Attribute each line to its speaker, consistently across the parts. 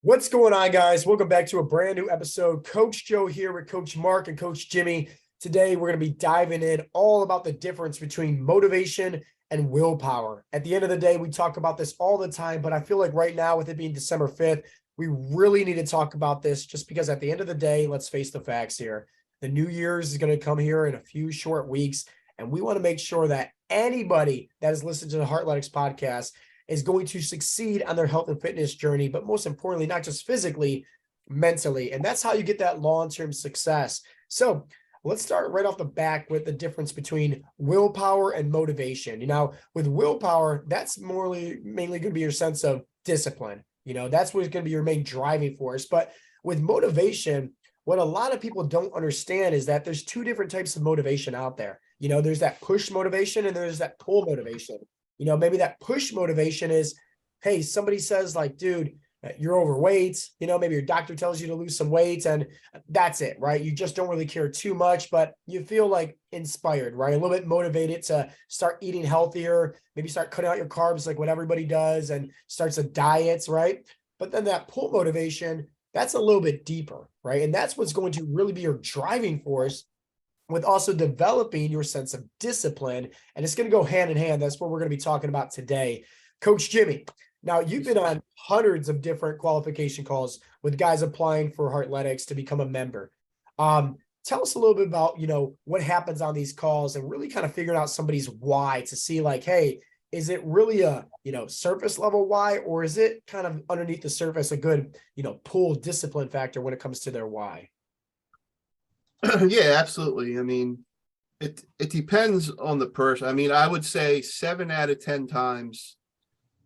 Speaker 1: What's going on, guys? Welcome back to a brand new episode. Coach Joe here with Coach Mark and Coach Jimmy. Today, we're going to be diving in all about the difference between motivation and willpower. At the end of the day, we talk about this all the time, but I feel like right now, with it being December 5th, we really need to talk about this just because at the end of the day, let's face the facts here. The New Year's is going to come here in a few short weeks, and we want to make sure that anybody that has listened to the Heartletics podcast is going to succeed on their health and fitness journey, but most importantly, not just physically, mentally. And that's how you get that long-term success. So let's start right off the back with the difference between willpower and motivation. With willpower, that's mainly going to be your sense of discipline. That's what's going to be your main driving force. But with motivation, what a lot of people don't understand is that there's two different types of motivation out there. There's that push motivation and there's that pull motivation. Maybe that push motivation is, hey, somebody says like, dude, you're overweight. Maybe your doctor tells you to lose some weight and that's it, right? You just don't really care too much, but you feel like inspired, right? A little bit motivated to start eating healthier, maybe start cutting out your carbs like what everybody does and starts a diet, right? But then that pull motivation, that's a little bit deeper, right? And that's what's going to really be your driving force with also developing your sense of discipline. And it's going to go hand in hand. That's what we're going to be talking about today. Coach Jimmy, now you've been on hundreds of different qualification calls with guys applying for Heartletics to become a member. Tell us a little bit about, what happens on these calls and really kind of figuring out somebody's why to see like, hey, is it really a, surface level why, or is it kind of underneath the surface, a good, pull discipline factor when it comes to their why?
Speaker 2: Yeah, absolutely. I mean, it depends on the person. I mean, I would say 7 out of 10 times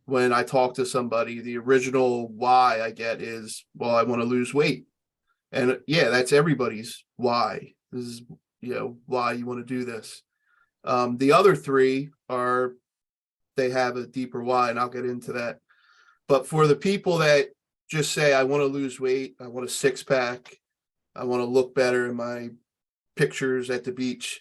Speaker 2: when I talk to somebody, the original why I get is, well, I want to lose weight. And yeah, that's everybody's why. This is, why you want to do this. The other three are, they have a deeper why, and I'll get into that. But for the people that just say, I want to lose weight, I want a six pack, I want to look better in my pictures at the beach,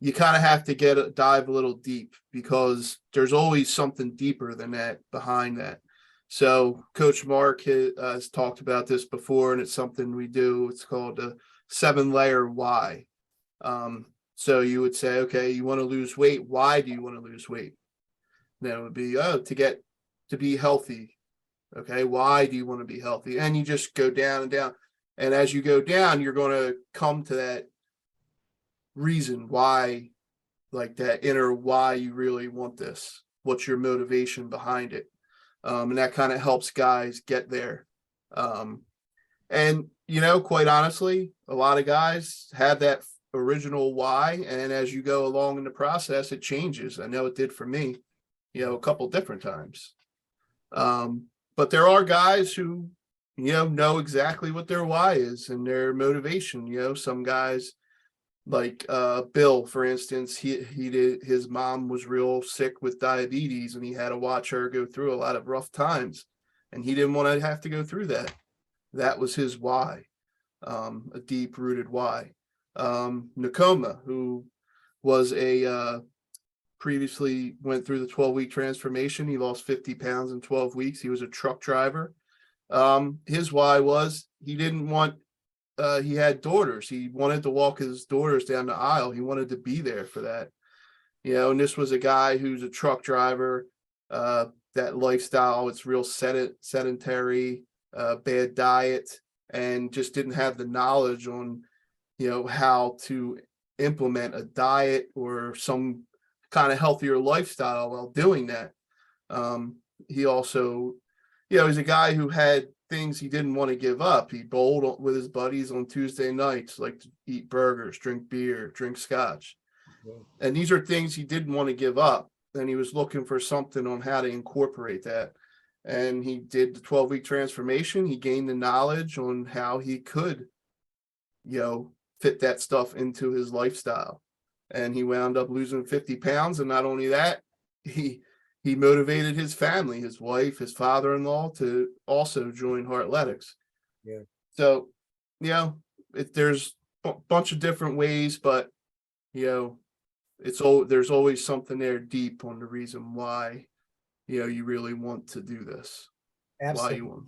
Speaker 2: you kind of have to dive a little deep because there's always something deeper than that behind that. So Coach Mark has talked about this before, and it's something we do. It's called a 7-layer why. So you would say, okay, you want to lose weight. Why do you want to lose weight? Then it would be, to be healthy. Okay, why do you want to be healthy? And you just go down and down. And as you go down, you're going to come to that reason why, like that inner why you really want this. What's your motivation behind it? And that kind of helps guys get there. And, quite honestly, a lot of guys have that original why. And as you go along in the process, it changes. I know it did for me, a couple different times. But there are guys who know exactly what their why is and their motivation. Some guys like Bill, for instance, his mom was real sick with diabetes and he had to watch her go through a lot of rough times and he didn't want to have to go through that. That was his why, a deep rooted why. Nakoma, who was previously went through the 12-week transformation. He lost 50 pounds in 12 weeks. He was a truck driver. His why was he didn't want, he had daughters. He wanted to walk his daughters down the aisle. He wanted to be there for that, and this was a guy who's a truck driver, that lifestyle, it's real sedentary, bad diet, and just didn't have the knowledge on, how to implement a diet or some kind of healthier lifestyle while doing that. He also, he's a guy who had things he didn't want to give up. He bowled with his buddies on Tuesday nights, like to eat burgers, drink beer, drink scotch. And these are things he didn't want to give up. And he was looking for something on how to incorporate that. And he did the 12-week transformation. He gained the knowledge on how he could, fit that stuff into his lifestyle. And he wound up losing 50 pounds. And not only that, he motivated his family, his wife, his father-in-law to also join Heartletics.
Speaker 1: Yeah.
Speaker 2: So, there's a bunch of different ways, but, there's always something there deep on the reason why, you really want to do this.
Speaker 1: Absolutely.
Speaker 2: Why you want.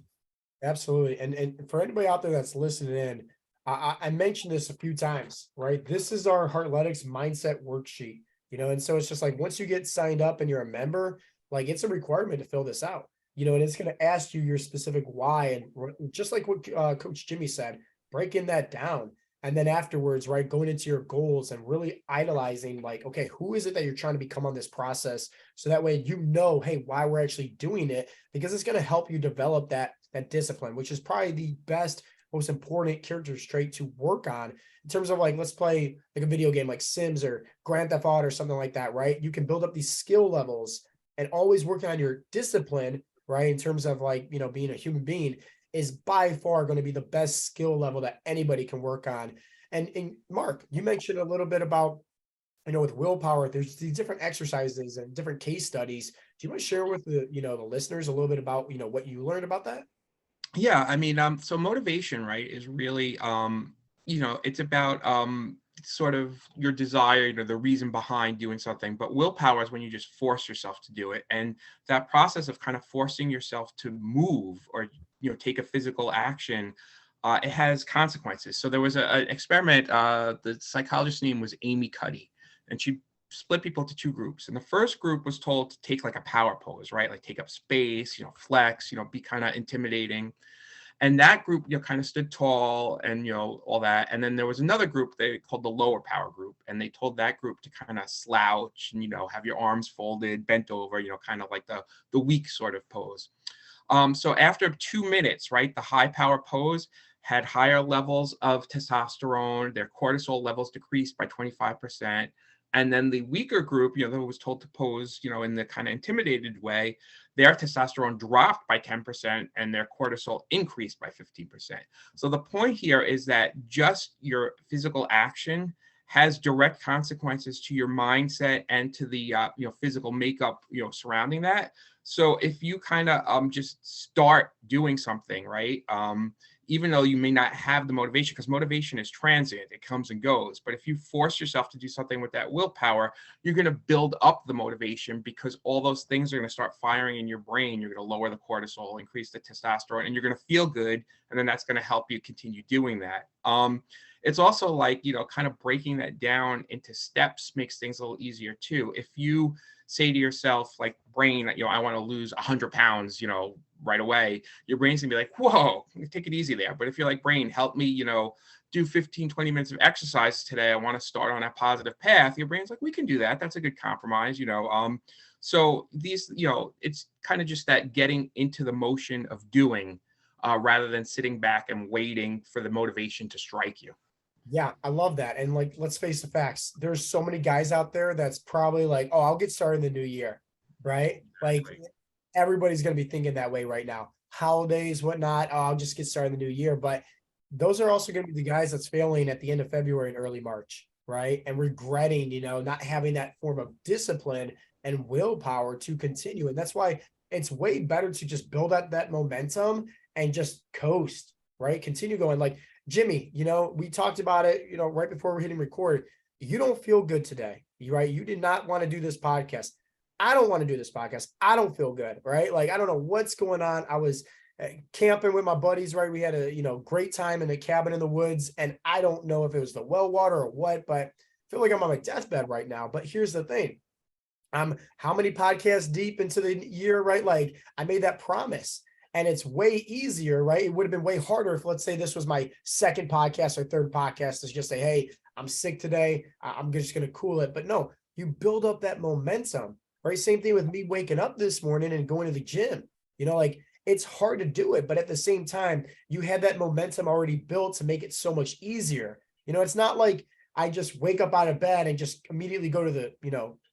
Speaker 1: Absolutely. And for anybody out there that's listening in, I mentioned this a few times, right? This is our Heartletics mindset worksheet, and so it's just like once you get signed up and you're a member, like it's a requirement to fill this out, and it's going to ask you your specific why. And just like what Coach Jimmy said, breaking that down. And then afterwards, right, going into your goals and really idolizing, like, okay, who is it that you're trying to become on this process? So that way, hey, why we're actually doing it, because it's going to help you develop that discipline, which is probably the best, most important character trait to work on in terms of like, let's play like a video game like Sims or Grand Theft Auto or something like that, right? You can build up these skill levels and always working on your discipline, right? In terms of like, being a human being is by far going to be the best skill level that anybody can work on. And Mark, you mentioned a little bit about, with willpower, there's these different exercises and different case studies. Do you want to share with the listeners a little bit about, what you learned about that?
Speaker 3: Yeah, I mean, so motivation, right, is really, it's about sort of your desire, the reason behind doing something. But willpower is when you just force yourself to do it, and that process of kind of forcing yourself to move or take a physical action, it has consequences. So there was an experiment. The psychologist's name was Amy Cuddy, and she split people into two groups. And the first group was told to take like a power pose, right? Like take up space, flex, be kind of intimidating. And that group, kind of stood tall and, all that. And then there was another group they called the lower power group. And they told that group to kind of slouch and, have your arms folded, bent over, kind of like the weak sort of pose. So after 2 minutes, right, the high power pose had higher levels of testosterone, their cortisol levels decreased by 25%. And then the weaker group, that was told to pose, in the kind of intimidated way, their testosterone dropped by 10% and their cortisol increased by 15%. So the point here is that just your physical action has direct consequences to your mindset and to the physical makeup surrounding that. So if you kind of just start doing something, right, even though you may not have the motivation, because motivation is transient, it comes and goes. But if you force yourself to do something with that willpower, you're going to build up the motivation, because all those things are going to start firing in your brain. You're going to lower the cortisol, increase the testosterone, and you're going to feel good. And then that's going to help you continue doing that. It's also like, kind of breaking that down into steps makes things a little easier too. If you say to yourself, like brain, I want to lose 100 pounds, right away, your brain's gonna be like, whoa, take it easy there. But if you're like, brain, help me, do 15, 20 minutes of exercise today. I want to start on a positive path. Your brain's like, we can do that. That's a good compromise, So these, it's kind of just that getting into the motion of doing rather than sitting back and waiting for the motivation to strike you.
Speaker 1: Yeah, I love that. And like, let's face the facts. There's so many guys out there that's probably like, oh, I'll get started in the new year, right? Like
Speaker 3: Right.
Speaker 1: everybody's going to be thinking that way right now. Holidays, whatnot. Oh, I'll just get started in the new year. But those are also going to be the guys that's failing at the end of February and early March, right? And regretting, not having that form of discipline and willpower to continue. And that's why it's way better to just build up that momentum and just coast, right? Continue going. Like, Jimmy, we talked about it, right before we're hitting record. You don't feel good today, right? You did not want to do this podcast. I don't want to do this podcast. I don't feel good, right? Like, I don't know what's going on. I was camping with my buddies, right? We had a, great time in a cabin in the woods. And I don't know if it was the well water or what, but I feel like I'm on my deathbed right now. But here's the thing. I'm how many podcasts deep into the year, right? Like, I made that promise. And it's way easier, right? It would have been way harder if, let's say, this was my second podcast or third podcast, to just say, hey, I'm sick today. I'm just going to cool it. But no, you build up that momentum, right? Same thing with me waking up this morning and going to the gym. Like, it's hard to do it. But at the same time, you had that momentum already built to make it so much easier. It's not like I just wake up out of bed and just immediately go to the,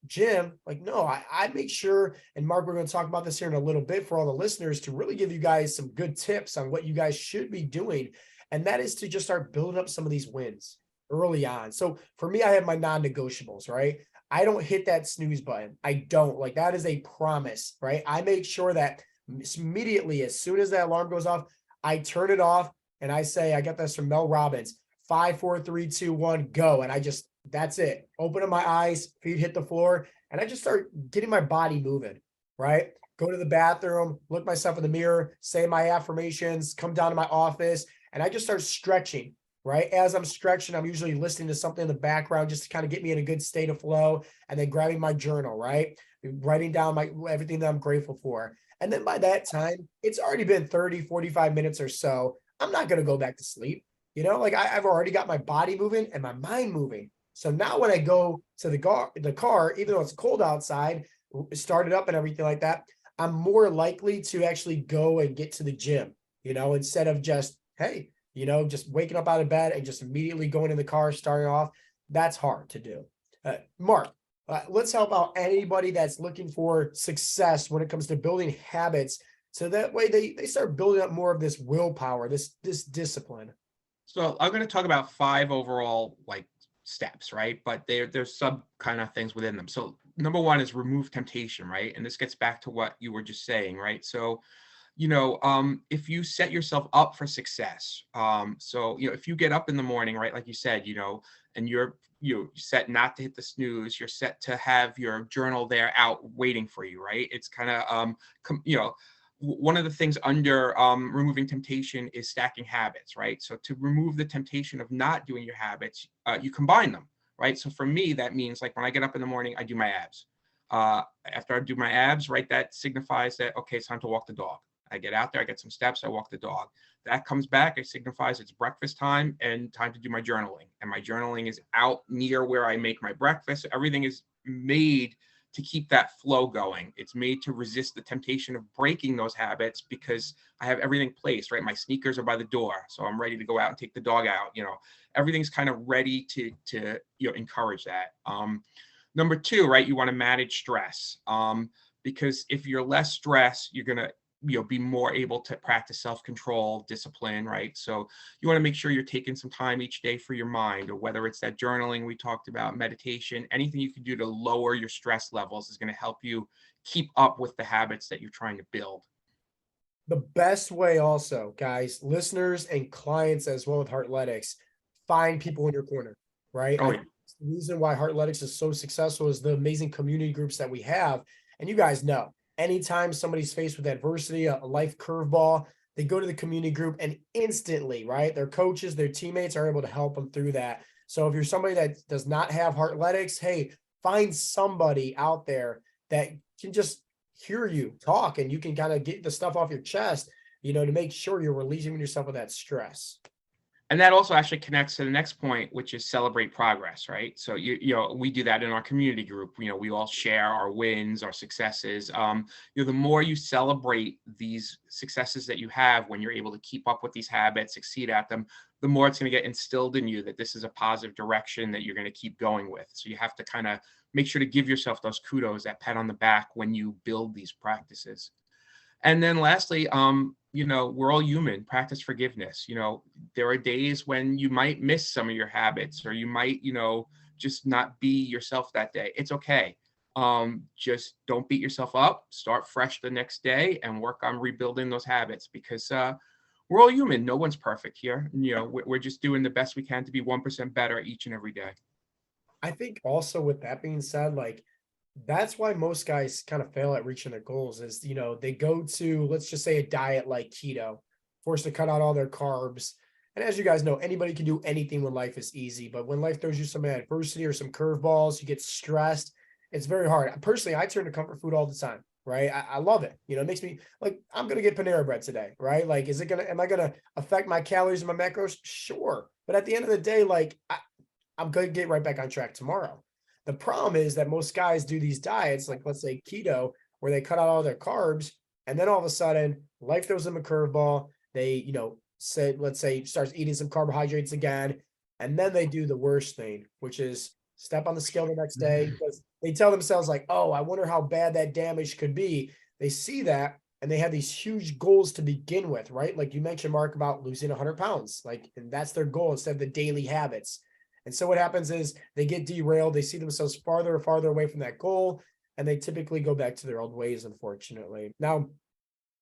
Speaker 1: gym. Like, no, I make sure, and Mark, we're going to talk about this here in a little bit for all the listeners, to really give you guys some good tips on what you guys should be doing. And that is to just start building up some of these wins early on. So for me, I have my non-negotiables, right? I don't hit that snooze button. I don't. Like, that is a promise, right? I make sure that immediately, as soon as that alarm goes off, I turn it off and I say, I got this from Mel Robbins, 5, 4, 3, 2, 1, go. And that's it. Open up my eyes, feet hit the floor, and I just start getting my body moving, right? go to the bathroom, look myself in the mirror, say my affirmations, come down to my office, and I just start stretching, right? As I'm stretching, I'm usually listening to something in the background just to kind of get me in a good state of flow, and then grabbing my journal, right? Writing down everything that I'm grateful for. And then by that time, it's already been 30, 45 minutes or so. I'm not going to go back to sleep. Like I've already got my body moving and my mind moving. So now when I go to the car, even though it's cold outside, start it up and everything like that, I'm more likely to actually go and get to the gym, instead of just, hey, just waking up out of bed and just immediately going in the car, starting off. That's hard to do. Mark, let's help out anybody that's looking for success when it comes to building habits. So that way they start building up more of this willpower, this discipline.
Speaker 3: So I'm going to talk about 5 overall like steps, right? But there's sub kind of things within them. So number 1 is remove temptation, right? And this gets back to what you were just saying, right? So, if you set yourself up for success, so, if you get up in the morning, right, like you said, and you're set not to hit the snooze, you're set to have your journal there out waiting for you, right? It's kind of, one of the things under removing temptation is stacking habits, right? So to remove the temptation of not doing your habits, you combine them, right? So for me, that means like when I get up in the morning, I do my abs. After I do my abs, right, that signifies that, okay, it's time to walk the dog. I get out there, I get some steps, I walk the dog. That comes back, it signifies it's breakfast time and time to do my journaling. And my journaling is out near where I make my breakfast. Everything is made to keep that flow going. It's made to resist the temptation of breaking those habits because I have everything placed, right? My sneakers are by the door, so I'm ready to go out and take the dog out. Everything's kind of ready to encourage that. Number 2, right? You want to manage stress, because if you're less stressed, you're gonna be more able to practice self-control, discipline, right? So you want to make sure you're taking some time each day for your mind, or whether it's that journaling we talked about, meditation, anything you can do to lower your stress levels is going to help you keep up with the habits that you're trying to build.
Speaker 1: The best way also, guys, listeners and clients as well with Heartletics, find people in your corner, right?
Speaker 3: Oh, yeah.
Speaker 1: The reason why Heartletics is so successful is the amazing community groups that we have. And you guys know, anytime somebody's faced with adversity, a life curveball, they go to the community group and instantly, right, their coaches, their teammates are able to help them through that. So if you're somebody that does not have Heartletics, hey, find somebody out there that can just hear you talk and you can kind of get the stuff off your chest, to make sure you're relieving yourself of that stress.
Speaker 3: And that also actually connects to the next point, which is celebrate progress, right? So we do that in our community group. We all share our wins, our successes. The more you celebrate these successes that you have when you're able to keep up with these habits, succeed at them, the more it's going to get instilled in you that this is a positive direction that you're going to keep going with. So you have to kind of make sure to give yourself those kudos, that pat on the back when you build these practices. And then lastly, we're all human. Practice forgiveness. There are days when you might miss some of your habits, or you might, just not be yourself that day. It's okay. Just don't beat yourself up. Start fresh the next day and work on rebuilding those habits, because we're all human. No one's perfect here. We're just doing the best we can to be 1% better each and every day.
Speaker 1: I think also with that being said, like, that's why most guys kind of fail at reaching their goals is, they go to, let's just say, a diet like keto, forced to cut out all their carbs. And as you guys know, anybody can do anything when life is easy, but when life throws you some adversity or some curveballs, you get stressed. It's very hard. Personally, I turn to comfort food all the time, right? I love it. It makes me like, I'm going to get Panera Bread today, right? Like, am I going to affect my calories and my macros? Sure. But at the end of the day, like, I'm going to get right back on track tomorrow. The problem is that most guys do these diets, like let's say keto, where they cut out all their carbs, and then all of a sudden life throws them a curveball. They, let's say starts eating some carbohydrates again, and then they do the worst thing, which is step on the scale the next day, because they tell themselves like, oh, I wonder how bad that damage could be. They see that and they have these huge goals to begin with, right? Like you mentioned, Mark, about losing 100 pounds, like, and that's their goal instead of the daily habits. And so what happens is they get derailed. They see themselves farther and farther away from that goal, and they typically go back to their old ways, unfortunately. Now,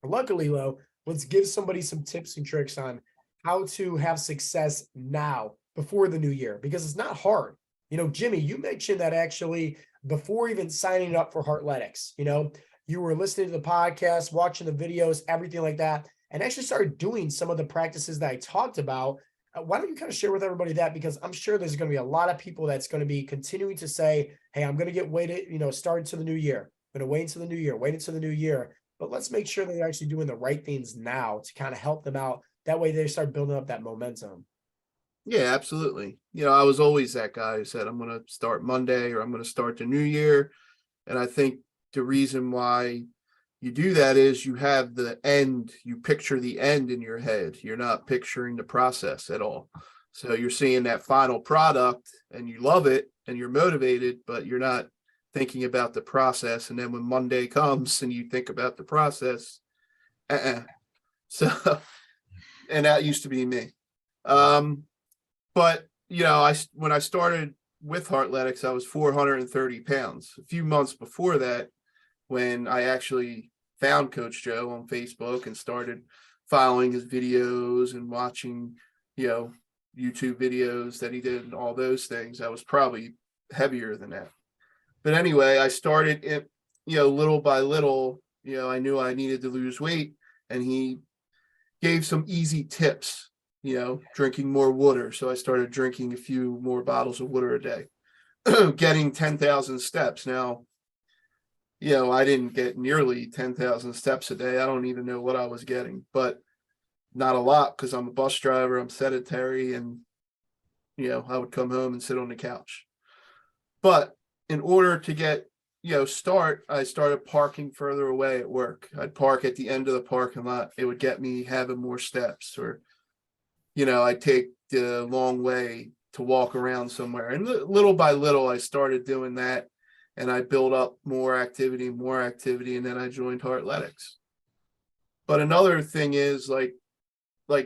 Speaker 1: luckily, though, let's give somebody some tips and tricks on how to have success now before the new year, because it's not hard. Jimmy, you mentioned that actually before even signing up for Heartletics, you were listening to the podcast, watching the videos, everything like that, and actually started doing some of the practices that I talked about, why don't you kind of share with everybody that? Because I'm sure there's going to be a lot of people that's going to be continuing to say, hey, I'm going to get weighted, start into the new year. I'm going to wait until the new year, wait until the new year. But let's make sure that they're actually doing the right things now to kind of help them out. That way they start building up that momentum.
Speaker 2: Yeah, absolutely. I was always that guy who said, I'm going to start Monday or I'm going to start the new year. And I think the reason why you do that is you have the end, you picture the end in your head. You're not picturing the process at all. So you're seeing that final product and you love it and you're motivated, but you're not thinking about the process. And then when Monday comes and you think about the process, so, and that used to be me. But when I started with Heartletics, I was 430 pounds. A few months before that, when I actually found Coach Joe on Facebook and started following his videos and watching, YouTube videos that he did and all those things, I was probably heavier than that. But anyway, I started it, little by little, I knew I needed to lose weight, and he gave some easy tips, drinking more water. So I started drinking a few more bottles of water a day, getting 10,000 steps. Now, I didn't get nearly 10,000 steps a day. I don't even know what I was getting, but not a lot because I'm a bus driver, I'm sedentary, and, I would come home and sit on the couch. But in order to get, start, I started parking further away at work. I'd park at the end of the parking lot. It would get me having more steps, or, I'd take the long way to walk around somewhere. And little by little, I started doing that. And I built up more activity, and then I joined Heartletics. But another thing is, like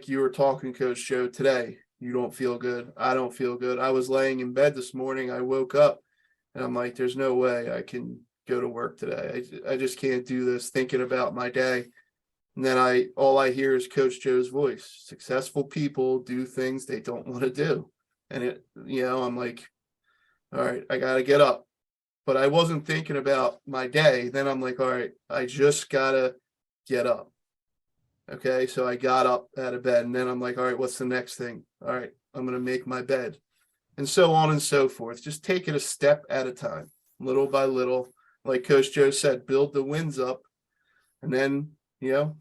Speaker 2: you were talking, Coach Joe, today, you don't feel good. I don't feel good. I was laying in bed this morning. I woke up and I'm like, there's no way I can go to work today. I just can't do this, thinking about my day. And then all I hear is Coach Joe's voice. Successful people do things they don't want to do. And I'm like, all right, I got to get up. But I wasn't thinking about my day. Then I'm like, all right, I just gotta get up. Okay, so I got up out of bed, and then I'm like, all right, what's the next thing? All right, I'm gonna make my bed, and so on and so forth. Just take it a step at a time, little by little. Like Coach Joe said, build the wins up, and then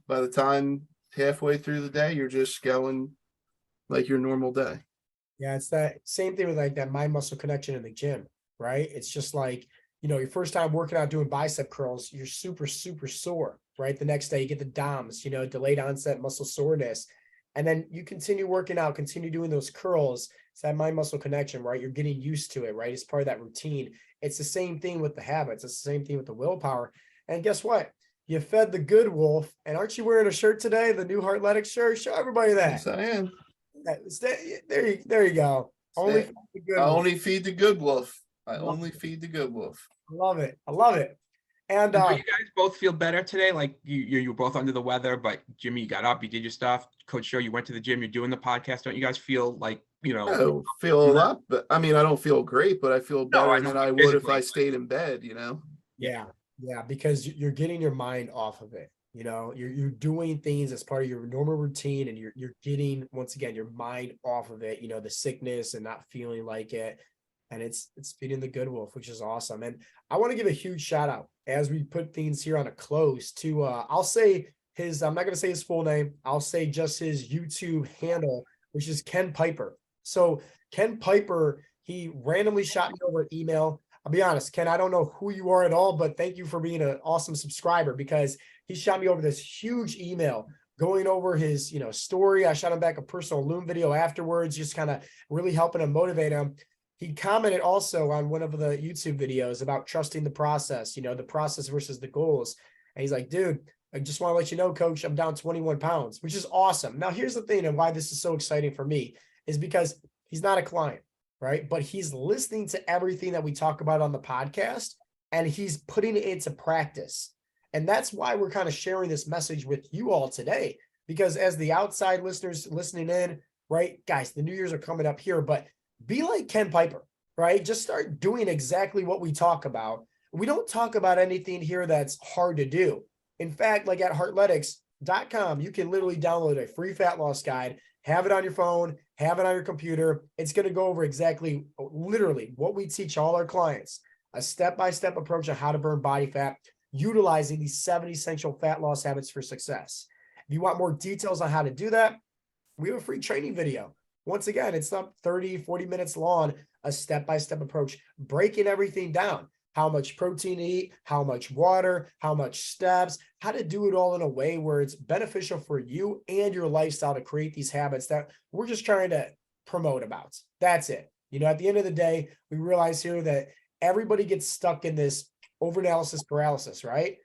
Speaker 2: by the time halfway through the day, you're just going like your normal day.
Speaker 1: Yeah, it's that same thing with like that mind muscle connection in the gym, right? It's just like, your first time working out doing bicep curls, you're super, super sore, right? The next day you get the DOMS, delayed onset muscle soreness. And then you continue working out, continue doing those curls. It's that mind muscle connection, right? You're getting used to it, right? It's part of that routine. It's the same thing with the habits. It's the same thing with the willpower. And guess what? You fed the good wolf. And aren't you wearing a shirt today? The new Heartletics shirt? Show everybody that.
Speaker 2: Yes, I am.
Speaker 1: There you go.
Speaker 2: Only feed the good wolf. I only feed the good wolf.
Speaker 1: I love it. I love it. And
Speaker 3: do you guys both feel better today? Like you're both under the weather, but Jimmy, you got up, you did your stuff. Coach Joe, you went to the gym, you're doing the podcast. Don't you guys feel like,
Speaker 2: I don't feel a lot, but I mean, I don't feel great, but I feel better than I would if I stayed in bed,
Speaker 1: Yeah. Yeah. Because you're getting your mind off of it. You're doing things as part of your normal routine, and you're getting, once again, your mind off of it, the sickness and not feeling like it. And it's feeding the good wolf, which is awesome. And I want to give a huge shout out as we put things here on a close to, I'll say I'm not going to say his full name. I'll say just his YouTube handle, which is Ken Piper. So Ken Piper, he randomly shot me over an email. I'll be honest, Ken, I don't know who you are at all, but thank you for being an awesome subscriber, because he shot me over this huge email going over his, story. I shot him back a personal Loom video afterwards, just kind of really helping him motivate him. He commented also on one of the YouTube videos about trusting the process, the process versus the goals. And he's like, dude, I just want to let you know, coach, I'm down 21 pounds, which is awesome. Now, here's the thing, and why this is so exciting for me is because he's not a client, right? But he's listening to everything that we talk about on the podcast, and he's putting it into practice. And that's why we're kind of sharing this message with you all today, because as the outside listeners listening in, right, guys, the New Year's are coming up here, but be like Ken Piper, right? Just start doing exactly what we talk about. we don't talk about anything here that's hard to do. In fact, like at Heartletics.com, you can literally download a free fat loss guide, have it on your phone, have it on your computer. It's going to go over exactly, literally, what we teach all our clients, a step-by-step approach on how to burn body fat, utilizing these 7 essential fat loss habits for success. If you want more details on how to do that, we have a free training video. Once again, it's not 30, 40 minutes long, a step-by-step approach, breaking everything down. How much protein to eat, how much water, how much steps, how to do it all in a way where it's beneficial for you and your lifestyle to create these habits that we're just trying to promote about. That's it. You know, at the end of the day, we realize here that everybody gets stuck in this overanalysis paralysis, right?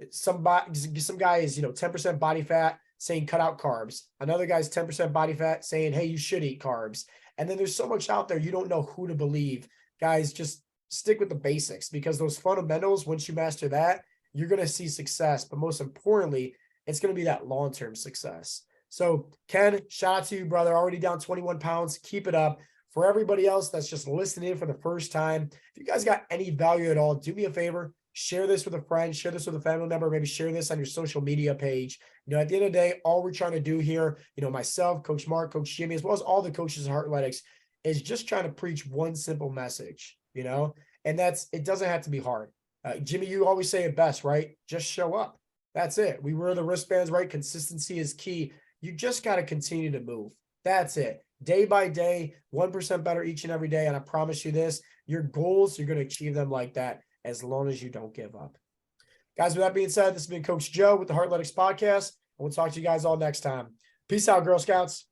Speaker 1: Some guy is, 10% body fat saying cut out carbs. Another guy's 10% body fat saying, hey, you should eat carbs. And then there's so much out there, you don't know who to believe. Guys, just stick with the basics, because those fundamentals, once you master that, you're going to see success. But most importantly, it's going to be that long-term success. So Ken, shout out to you, brother. Already down 21 pounds. Keep it up. For everybody else that's just listening in for the first time, if you guys got any value at all, do me a favor, share this with a friend, share this with a family member, maybe share this on your social media page. At the end of the day, all we're trying to do here, myself, Coach Mark, Coach Jimmy, as well as all the coaches of Heartletics, is just trying to preach one simple message, and it doesn't have to be hard. Jimmy, you always say it best, right? Just show up. That's it. We wear the wristbands, right? Consistency is key. You just got to continue to move. That's it. Day by day, 1% better each and every day. And I promise you this, your goals, you're going to achieve them like that as long as you don't give up. Guys, with that being said, this has been Coach Joe with the Heartletics podcast. And we'll talk to you guys all next time. Peace out, Girl Scouts.